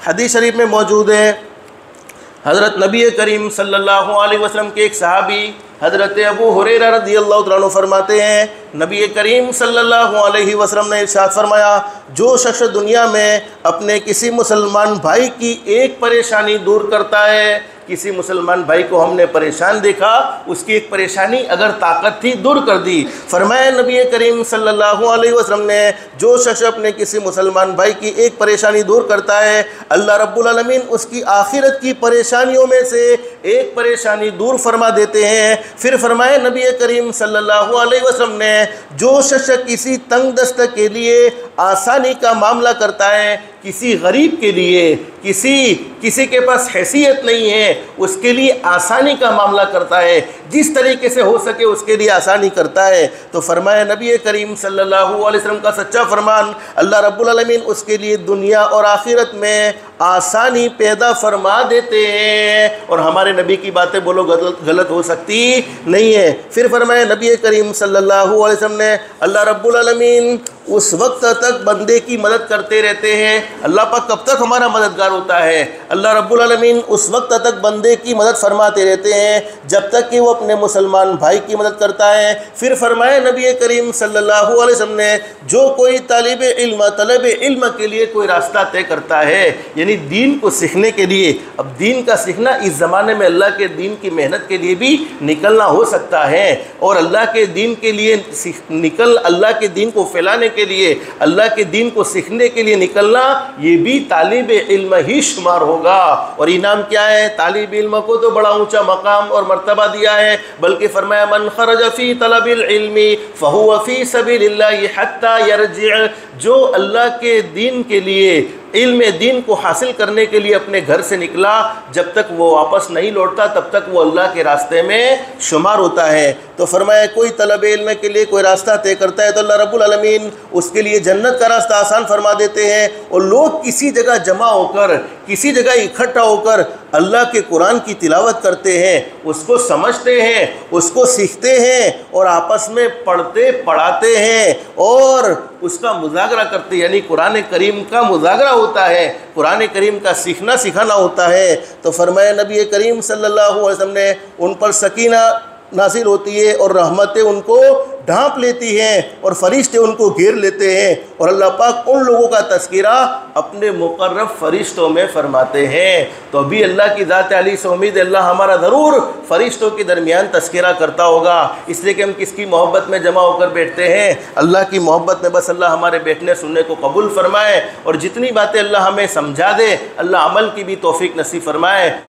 حدیث شریف میں موجود ہے، حضرت نبی کریم صلی اللہ علیہ وسلم کے ایک صحابی حضرت ابو ہریرہ رضی اللہ تعالیٰ عنہ فرماتے ہیں، نبی کریم صلی اللہ علیہ وسلم نے ارشاد فرمایا، جو شخص دنیا میں اپنے کسی مسلمان بھائی کی ایک پریشانی دور کرتا ہے، کسی مسلمان بھائی کو ہم نے پریشان دیکھا، اس کی ایک پریشانی اگر طاقت تھی دور کر دی، فرمایا نبی کریم صلی اللہ علیہ وسلم نے، جو شخص اپنے کسی مسلمان بھائی کی ایک پریشانی دور کرتا ہے، اللہ رب العالمین اس کی آخرت کی پریشانیوں میں سے ایک پریشانی دور فرما دیتے ہیں۔ پھر فرمایا نبی کریم صلی اللہ علیہ وسلم نے، جو شخص کسی تنگ دست کے لیے آسانی کا معاملہ کرتا ہے، کسی غریب کے لیے، کسی کے پاس حیثیت نہیں ہے، اس کے لیے آسانی کا معاملہ کرتا ہے، جس طریقے سے ہو سکے اس کے لیے آسانی کرتا ہے، تو فرمایا نبی کریم صلی اللہ علیہ وسلم کا سچا فرمان، اللہ رب العالمین اس کے لیے دنیا اور آخرت میں آسانی پیدا فرما دیتے ہیں، اور ہمارے نبی کی باتیں بولو غلط ہو سکتی نہیں ہے۔ پھر فرمایا نبی کریم صلی اللہ علیہ وسلم نے، اللہ رب العالمین اس وقت تک بندے کی مدد کرتے رہتے ہیں، اللہ پاک کب تک ہمارا مددگار ہوتا ہے؟ اللہ رب العالمین اس وقت تک بندے کی مدد فرماتے رہتے ہیں جب تک کہ وہ اپنے مسلمان بھائی کی مدد کرتا ہے۔ پھر فرمایا نبی کریم صلی اللہ علیہ وسلم نے، جو کوئی طالب علم کے لیے کوئی راستہ طے کرتا ہے، یعنی دین کو سیکھنے کے لیے، اب دین کا سیکھنا اس زمانے میں اللہ کے دین کی محنت کے لیے بھی نکلنا ہو سکتا ہے، اور اللہ کے دین کے لیے اللہ کے دین کو پھیلانے کے لیے، اللہ کے دین کو سیکھنے کے لیے نکلنا، یہ بھی طالب علم ہی شمار ہوگا۔ اور انعام کیا ہے؟ طالب علم کو تو بڑا اونچا مقام اور مرتبہ دیا ہے، بلکہ فرمایا من خرج فی طلب العلم فہو فی سبیل اللہ حتی یرجع، جو اللہ کے دین کے لیے، علم دین کو حاصل کرنے کے لیے اپنے گھر سے نکلا، جب تک وہ واپس نہیں لوٹتا تب تک وہ اللہ کے راستے میں شمار ہوتا ہے۔ تو فرمایا کوئی طلب علم کے لیے کوئی راستہ طے کرتا ہے تو اللہ رب العالمین اس کے لیے جنت کا راستہ آسان فرما دیتے ہیں، اور لوگ کسی جگہ جمع ہو کر، کسی جگہ اکٹھا ہو کر اللہ کے قرآن کی تلاوت کرتے ہیں، اس کو سمجھتے ہیں، اس کو سیکھتے ہیں، اور آپس میں پڑھتے پڑھاتے ہیں اور اس کا مذاکرہ کرتے، یعنی قرآن کریم کا مذاکرہ ہوتا ہے، قرآن کریم کا سیکھنا سکھانا ہوتا ہے۔ تو فرمایا نبی کریم صلی اللہ علیہ وسلم نے، ان پر سکینہ نازل ہوتی ہے اور رحمتیں ان کو ڈھانپ لیتی ہیں اور فرشتے ان کو گھیر لیتے ہیں، اور اللہ پاک ان لوگوں کا تذکرہ اپنے مقرب فرشتوں میں فرماتے ہیں۔ تو ابھی اللہ کی ذات علی سے امید ہے اللہ ہمارا ضرور فرشتوں کے درمیان تذکرہ کرتا ہوگا، اس لیے کہ ہم کس کی محبت میں جمع ہو کر بیٹھتے ہیں؟ اللہ کی محبت میں۔ بس اللہ ہمارے بیٹھنے سننے کو قبول فرمائے، اور جتنی باتیں اللہ ہمیں سمجھا دے، اللہ عمل کی بھی توفیق نصیب فرمائے۔